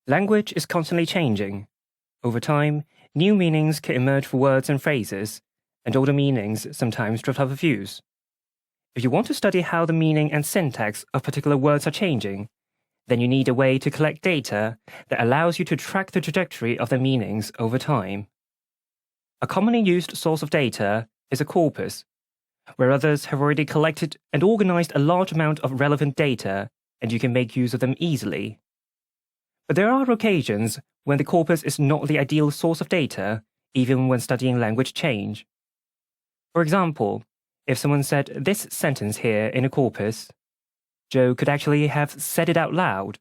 Language is constantly changing. Over time, new meanings can emerge for words and phrases, and older meanings sometimes drift other views. If you want to study how the meaning and syntax of particular words are changing, then you need a way to collect data that allows you to track the trajectory of their meanings over time. A commonly used source of data is a corpus, where others have already collected and organized a large amount of relevant data, and you can make use of them easily. But there are occasions when the corpus is not the ideal source of data, even when studying language change. For example, if someone said this sentence here in a corpus, Joe could actually have said it out loud,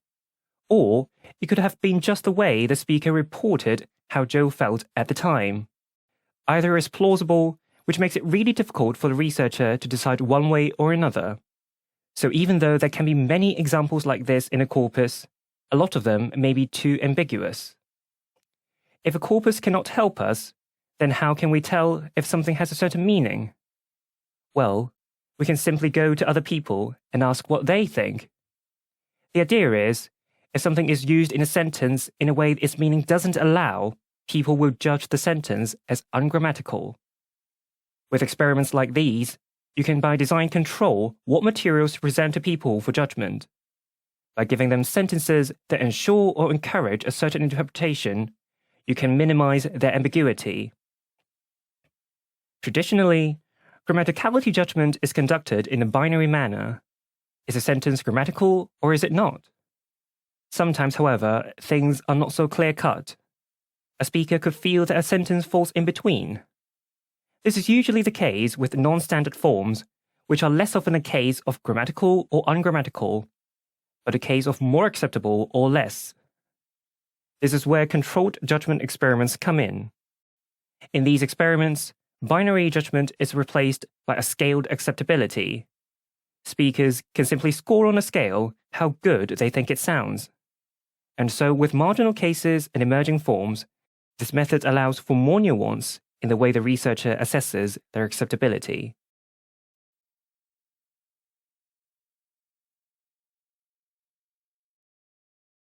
or it could have been just the way the speaker reported how Joe felt at the time. Either is plausible, which makes it really difficult for the researcher to decide one way or another. So even though there can be many examples like this in a corpus, a lot of them may be too ambiguous. If a corpus cannot help us, then how can we tell if something has a certain meaning? Well, we can simply go to other people and ask what they think. The idea is, if something is used in a sentence in a way its meaning doesn't allow, people will judge the sentence as ungrammatical. With experiments like these, you can by design control what materials to present to people for judgment. By giving them sentences that ensure or encourage a certain interpretation, you can minimize their ambiguity. Traditionally, grammaticality judgment is conducted in a binary manner. Is a sentence grammatical or is it not? Sometimes, however, things are not so clear-cut. A speaker could feel that a sentence falls in between. This is usually the case with non-standard forms, which are less often a case of grammatical or ungrammatical, but a case of more acceptable or less. This is where controlled judgment experiments come in. In these experiments, binary judgment is replaced by a scaled acceptability. Speakers can simply score on a scale how good they think it sounds. And so with marginal cases and emerging forms, this method allows for more nuance in the way the researcher assesses their acceptability.